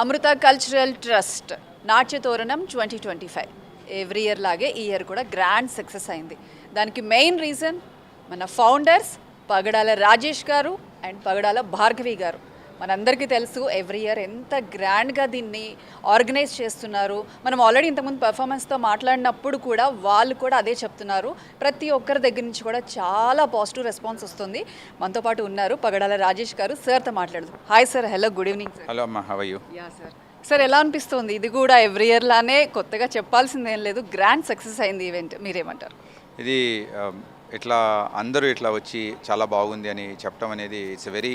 Amrita Cultural Trust, Natya Thoranam 2025. Every year లాగే ఈ year కూడా గ్రాండ్ సక్సెస్ అయింది. దానికి మెయిన్ రీజన్ మన ఫౌండర్స్ పగడాల రాజేష్ గారు అండ్ పగడాల భార్గవి గారు. మనందరికీ తెలుసు ఎవ్రీ ఇయర్ ఎంత గ్రాండ్గా దీన్ని ఆర్గనైజ్ చేస్తున్నారు. మనం ఆల్రెడీ ఇంతకుముందు పర్ఫార్మెన్స్తో మాట్లాడినప్పుడు కూడా వాళ్ళు కూడా అదే చెప్తున్నారు. ప్రతి ఒక్కరి దగ్గర నుంచి కూడా చాలా పాజిటివ్ రెస్పాన్స్ వస్తుంది. మనతో పాటు ఉన్నారు పగడాల రాజేష్ గారు. సార్తో మాట్లాడదాం. Hi sir. Hello, good evening sir. Hello అమ్మా, how are you? Ya sir. Sir, ఎలా అనిపిస్తుంది? ఇది కూడా ఎవ్రీ ఇయర్ లానే కొత్తగా చెప్పాల్సిందేం లేదు, గ్రాండ్ సక్సెస్ అయింది ఈవెంట్. మీరేమంటారు? ఇది ఇట్లా అందరూ ఇట్లా వచ్చి చాలా బాగుంది అని చెప్పడం అనేది it's very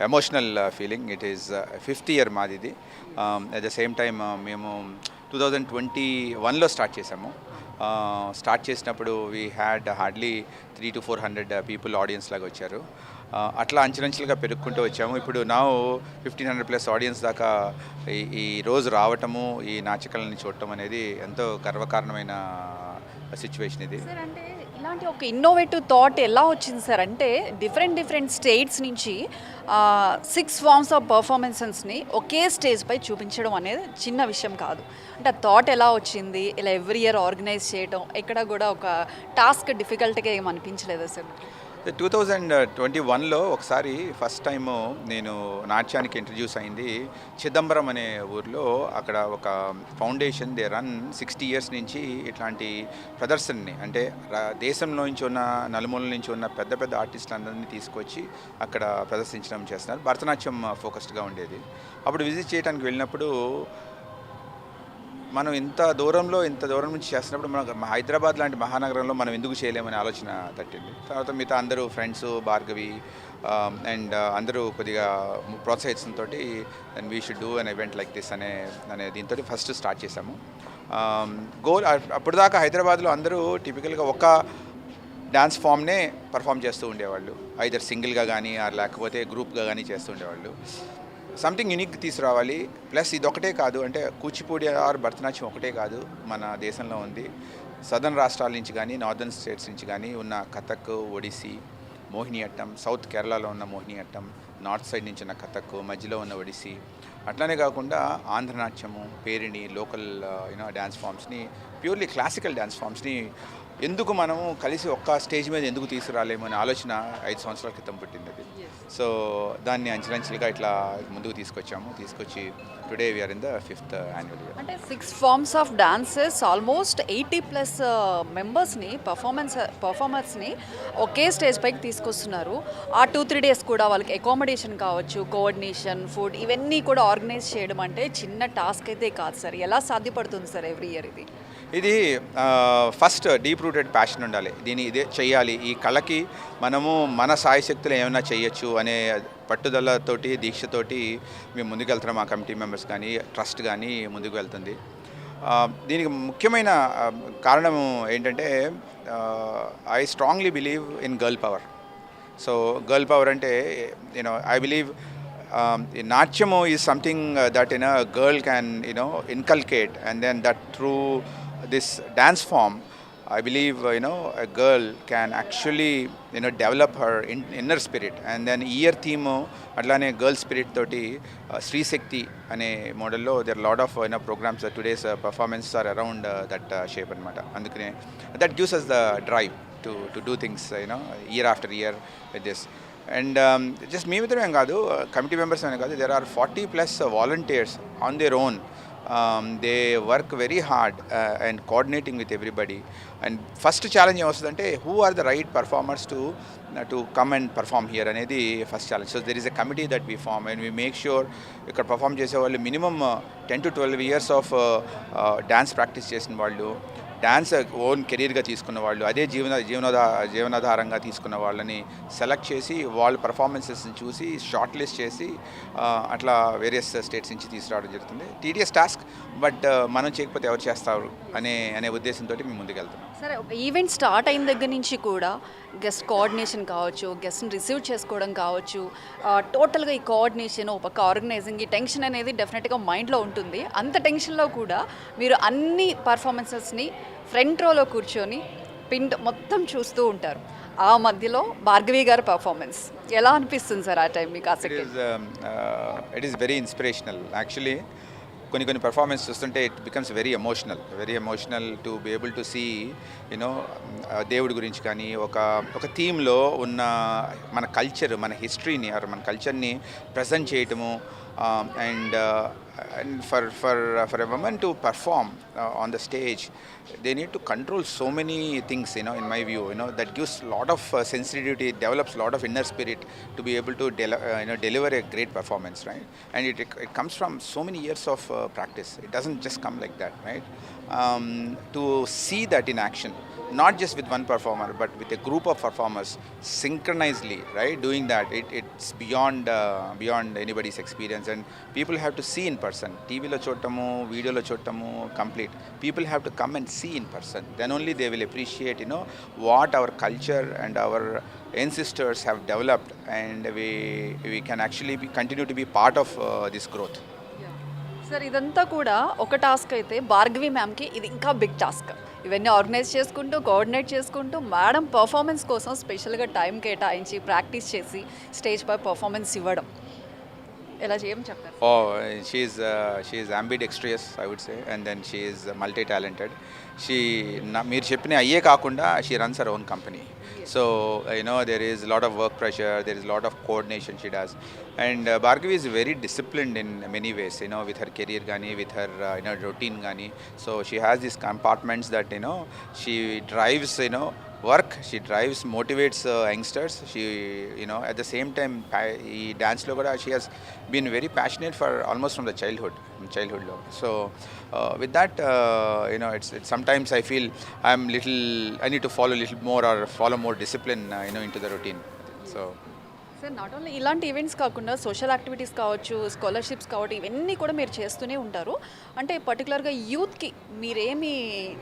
emotional feeling. It is 5th year మాది ఇది. అట్ ద సేమ్ టైమ్ మేము 2021లో స్టార్ట్ చేసాము. స్టార్ట్ చేసినప్పుడు we had hardly 300 to 400 people audience లాగా వచ్చారు. అట్లా అంచెలంచెలుగా పెరుగుకుంటూ వచ్చాము. ఇప్పుడు నా 1500+ ఆడియన్స్ దాకా ఈ రోజు రావటము, ఈ నాటకాలని చూడటం అనేది ఎంతో గర్వకారణమైన సిచ్యువేషన్ ఇది. సార్, అంటే ఇలాంటి ఒక ఇన్నోవేటివ్ థాట్ ఎలా వచ్చింది సార్? అంటే డిఫరెంట్ స్టేట్స్ నుంచి 6 ఫార్మ్స్ ఆఫ్ పర్ఫార్మెన్సెస్ని ఒకే స్టేజ్పై చూపించడం అనేది చిన్న విషయం కాదు. అంటే ఆ థాట్ ఎలా వచ్చింది? ఇలా ఎవ్రీ ఇయర్ ఆర్గనైజ్ చేయడం ఎక్కడ కూడా ఒక టాస్క్ డిఫికల్ట్గా ఏం అనిపించలేదా సార్? 2021లో ఒకసారి ఫస్ట్ టైము నేను నాట్యానికి ఇంట్రడ్యూస్ అయింది చిదంబరం అనే ఊర్లో. అక్కడ ఒక ఫౌండేషన్ దే రన్ 60 years నుంచి ఇట్లాంటి ప్రదర్శనని, అంటే దేశంలో నుంచి ఉన్న నలుమూలల నుంచి ఉన్న పెద్ద పెద్ద ఆర్టిస్టులందరినీ తీసుకొచ్చి అక్కడ ప్రదర్శించడం చేస్తున్నారు. భరతనాట్యం ఫోకస్డ్గా ఉండేది. అప్పుడు విజిట్ చేయడానికి వెళ్ళినప్పుడు మనం ఇంత దూరం నుంచి చేస్తున్నప్పుడు మన హైదరాబాద్ లాంటి మహానగరంలో మనం ఎందుకు చేయలేమనే ఆలోచన తట్టింది. తర్వాత మిగతా అందరూ ఫ్రెండ్స్, భార్గవి అండ్ అందరూ కొద్దిగా ప్రోత్సహించడంతో and we should do an event like this అనే దీంతో ఫస్ట్ స్టార్ట్ చేసాము. గోల్ అప్పుడు దాకా హైదరాబాద్లో అందరూ టిపికల్గా ఒక డ్యాన్స్ ఫామ్నే పర్ఫామ్ చేస్తూ ఉండేవాళ్ళు. ఐదర్ సింగిల్గా కానీ లేకపోతే గ్రూప్గా కానీ చేస్తూ ఉండేవాళ్ళు. సంథింగ్ యూనిక్ తీసుకురావాలి. ప్లస్ ఇది ఒకటే కాదు, అంటే కూచిపూడి ఆర్ భరతనాట్యం ఒకటే కాదు మన దేశంలో ఉంది. సదర్న్ రాష్ట్రాల నుంచి కానీ నార్దర్న్ స్టేట్స్ నుంచి కానీ ఉన్న కథక్, ఒడిస్సీ, మోహినియట్టం, సౌత్ కేరళలో ఉన్న మోహినియట్టం, నార్త్ సైడ్ నుంచి ఉన్న కథక్, మధ్యలో ఉన్న ఒడిస్సీ, అట్లానే కాకుండా ఆంధ్రనాట్యము, పేరిణి, లోకల్ డ్యాన్స్ ఫామ్స్ని, ప్యూర్లీ క్లాసికల్ డ్యాన్స్ ఫామ్స్ని ఎందుకు మనము కలిసి ఒక్క స్టేజ్ మీద ఎందుకు తీసుకురాలేము అనే ఆలోచన 5 సంవత్సరాల క్రితం పుట్టింది అది. సో దాన్ని అంచెలంచెలుగా ఇట్లా ముందుకు తీసుకొచ్చి today we're in the 5th annual year. అంటే 6 ఫార్మ్స్ ఆఫ్ డాన్సెస్, ఆల్మోస్ట్ 80+ మెంబర్స్ని పర్ఫార్మర్స్ని ఒకే స్టేజ్ పైకి తీసుకొస్తున్నారు. ఆ 2-3 days కూడా వాళ్ళకి అకామిడేషన్ కావచ్చు, కోఆర్డినేషన్, ఫుడ్, ఇవన్నీ కూడా ఆర్గనైజ్ చేయడం అంటే చిన్న టాస్క్ అయితే కాదు సార్. ఎలా సాధ్యపడుతుంది సార్ ఎవ్రీ ఇయర్ ఇది ఫస్ట్ డీప్ రూటెడ్ ప్యాషన్ ఉండాలి. ఇదే చెయ్యాలి, ఈ కళకి మనము మన సాయశక్తులు ఏమైనా చేయొచ్చు అనే పట్టుదలతోటి, దీక్షతోటి మేము ముందుకు వెళ్తున్నాం. మా కమిటీ మెంబర్స్ కానీ ట్రస్ట్ కానీ ముందుకు వెళ్తుంది. దీనికి ముఖ్యమైన కారణం ఏంటంటే I strongly believe in girl power. So girl power అంటే ఐ బిలీవ్ నాట్యము is something that a girl can inculcate, and then that through this dance form I believe a girl can actually develop her inner spirit. And then year theme atlane girl spirit toti Sri Shakti ane model lo there are lot of programs that today's performances are around that shape anamata. Andukane that gives us the drive to do things year after year with this. And just me matrame kaadu, committee members ane kaadu, there are 40+ volunteers on their own. They work very hard and coordinating with everybody. And first challenge ఏమొస్తుందంటే who are the right performers to come and perform here అనేది first challenge. So there is a committee that we form and we make sure ఇక్కడ perform చేసే వాళ్ళు minimum 10 to 12 years of dance practice చేసిన వాళ్ళు, dance own కెరీర్గా తీసుకున్న వాళ్ళు, అదే జీవనాధారంగా తీసుకున్న వాళ్ళని సెలెక్ట్ చేసి వాళ్ళ పర్ఫార్మెన్సెస్ని చూసి షార్ట్ లిస్ట్ చేసి అట్లా వేరియస్ స్టేట్స్ నుంచి తీసుకురావడం జరుగుతుంది. టీడీఎస్ టాస్క్, బట్ మనం చేయకపోతే ఎవరు చేస్తారు అనే ఉద్దేశంతో మేము ముందుకెళ్తాం. సరే, ఒక ఈవెంట్ స్టార్ట్ అయిన దగ్గర నుంచి కూడా గెస్ట్ కోఆర్డినేషన్ కావచ్చు, గెస్ట్ని రిసీవ్ చేసుకోవడం కావచ్చు, టోటల్గా ఈ కోఆర్డినేషన్, ఒక పక్క ఆర్గనైజింగ్, ఈ టెన్షన్ అనేది డెఫినెట్గా మైండ్లో ఉంటుంది. అంత టెన్షన్లో కూడా మీరు అన్ని పర్ఫార్మెన్సెస్ని ఫ్రంట్ రోలో కూర్చొని పిండ్ మొత్తం చూస్తూ ఉంటారు. ఆ మధ్యలో భార్గవి గారి పర్ఫార్మెన్స్ ఎలా అనిపిస్తుంది సార్ ఆ టైం మీకు It ఆసక్తి? is it is very inspirational. Actually, కొన్ని పర్ఫార్మెన్స్ చూస్తుంటే it becomes very emotional to be able to see you know దేవుడి గురించి కానీ ఒక థీమ్లో ఉన్న మన కల్చర్, మన హిస్టరీని ఆర్ మన కల్చర్ని ప్రజెంట్ చేయటము. And for a woman to perform on the stage, they need to control so many things, in my view, that gives a lot of sensitivity, develops a lot of inner spirit to be able to deliver a great performance, right? And it comes from so many years of practice. It doesn't just come like that, right? To see that in action, not just with one performer but with a group of performers synchronously, right, doing that, it's beyond anybody's experience. And people have to see in person. TV lo chottamu, video lo chottamu, complete. People have to come and see in person, then only they will appreciate what our culture and our ancestors have developed, and we can actually continue to be part of this growth. Sir ఇదంతా కూడా ఒక task అయితే భార్గవి మ్యామ్కి ఇది ఇంకా big task. ఇవన్నీ organise చేసుకుంటూ coordinate చేసుకుంటూ madam performance కోసం స్పెషల్గా టైం కేటాయించి ప్రాక్టీస్ చేసి స్టేజ్ పై పర్ఫార్మెన్స్ ఇవ్వడం ఎలా చేయం చెప్తారు? Oh, she's ambidextrous, I would say, and then she is multi-talented. మీరు చెప్పిన అయ్యే కాకుండా she runs her own company. So there is a lot of work pressure, there is a lot of coordination she does, and Bhargavi is very disciplined in many ways, with her career gani, with her routine gani. So she has these compartments that she drives work, she drives, motivates youngsters. She at the same time ఈ డాన్స్లో కూడా she has been very passionate for almost from the childhood lo. So with that it's sometimes I feel I need to follow a little more or follow more discipline into the routine. So sir not only ఇలాంటి events కాకుండా social activities కావచ్చు, scholarships కావచ్చు, ఇవన్నీ కూడా మీరు చేస్తూనే ఉంటారు. అంటే పర్టికులర్గా యూత్కి మీరేమి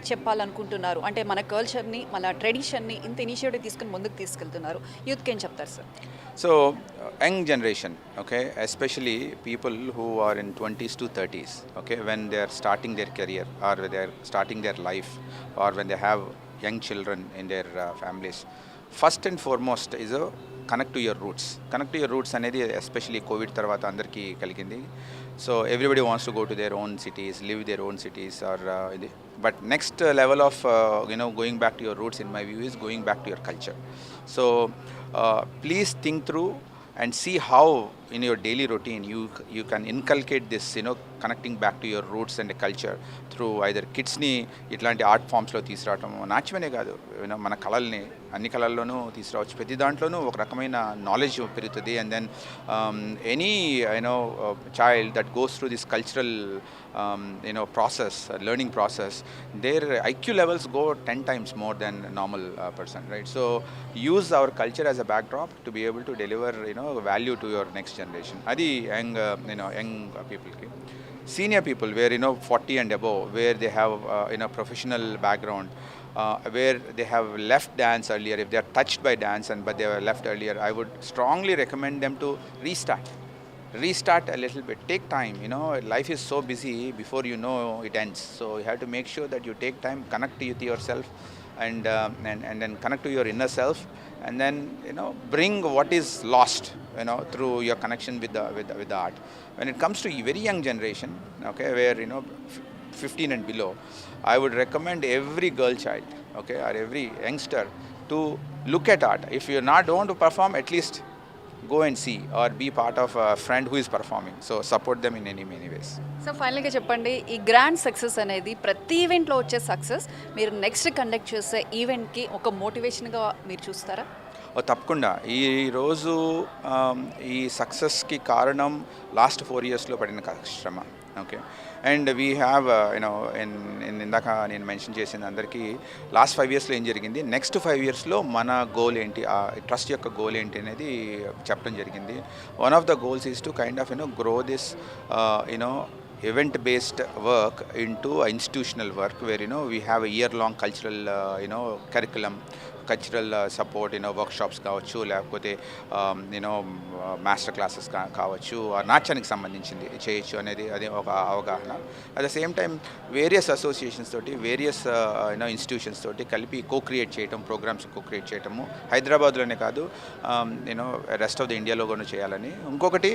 చెప్పాలనుకుంటున్నారు? అంటే మన కల్చర్ని, మన ట్రెడిషన్ని ఇంత ఇనిషియేటివ్ తీసుకుని ముందుకు తీసుకెళ్తున్నారు, యూత్కి ఏం చెప్తారు sir? So young generation, okay, especially people who are in 20s to 30s, okay, when they are starting their career or when they are starting their life or when they have young children in their families, first and foremost is a connect to your roots అనేది especially Covid తర్వాత అందరికీ కలిగింది. So everybody wants to go to their own cities, live their own cities or ఇది. But next level of going back to your roots in my view is going back to your culture. So please think through and see how in your daily routine you can inculcate this, connecting back to your roots and the culture through either kidsni ఇట్లాంటి art ఫామ్స్లో తీసుకురావటము, నాట్యమనే కాదు, మన కళల్ని అన్ని కళల్లోనూ తీసుకురావచ్చు. ప్రతి దాంట్లోనూ ఒక రకమైన నాలెడ్జ్ పెరుగుతుంది. And then any child that goes through this cultural process, learning process, their IQ levels go 10 times more than a normal person, right? So use our culture as a backdrop to be able to deliver value to your next generation. Adi young people ki. Senior people where 40 and above, where they have professional background, where they have left dance earlier, if they are touched by dance but they were left earlier, I would strongly recommend them to restart a little bit. Take time, life is so busy, before it ends. So you have to make sure that you take time, connect with yourself, and then connect to your inner self, and then bring what is lost through your connection with the art. When it comes to very young generation, okay, where 15 and below, I would recommend every girl child, okay, or every youngster to look at art. If you don't want to perform, at least go and see or be part of a friend who is performing. So support them in many ways. So ఫైనల్గా చెప్పండి, ఈ grand success అనేది ప్రతి ఈవెంట్లో వచ్చే success మీరు next conduct చేసే ఈవెంట్కి ఒక మోటివేషన్గా మీరు చూస్తారా? తప్పకుండా. ఈరోజు ఈ సక్సెస్కి కారణం లాస్ట్ 4 yearsలో పడిన శ్రమ, ఓకే. అండ్ వీ హ్యావ్ ఇందాక నేను మెన్షన్ చేసింది అందరికీ, లాస్ట్ 5 yearsలో ఏం జరిగింది, నెక్స్ట్ 5 yearsలో మన గోల్ ఏంటి, ఆ ట్రస్ట్ యొక్క గోల్ ఏంటి అనేది చెప్పడం జరిగింది. One of the goals is to kind of grow this event-based work into institutional work, where we have a year-long cultural curriculum cultural support workshops కావచ్చు, లేకపోతే మాస్టర్ క్లాసెస్ కావచ్చు, ఆ నాట్యానికి సంబంధించింది చేయొచ్చు అనేది అది ఒక అవగాహన. At the same time various associations తోటి, వేరియస్ ఇన్స్టిట్యూషన్స్ తోటి కలిపి క్రియేట్ చేయటం, ప్రోగ్రామ్స్ క్రియేట్ చేయటము హైదరాబాద్లోనే కాదు, రెస్ట్ ఆఫ్ ద ఇండియాలో కూడా చేయాలని. ఇంకొకటి,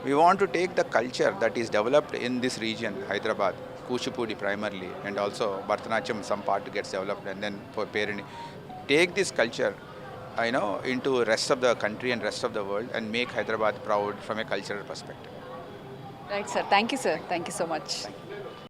we want to take the culture that is developed in this region, Hyderabad, Kuchipudi primarily, and also Bharatanatyam, some part gets developed, and then for Perini, take this culture, into rest of the country and rest of the world, and make Hyderabad proud from a cultural perspective. Right, sir. Thank you, sir. Thank you so much. Thank you.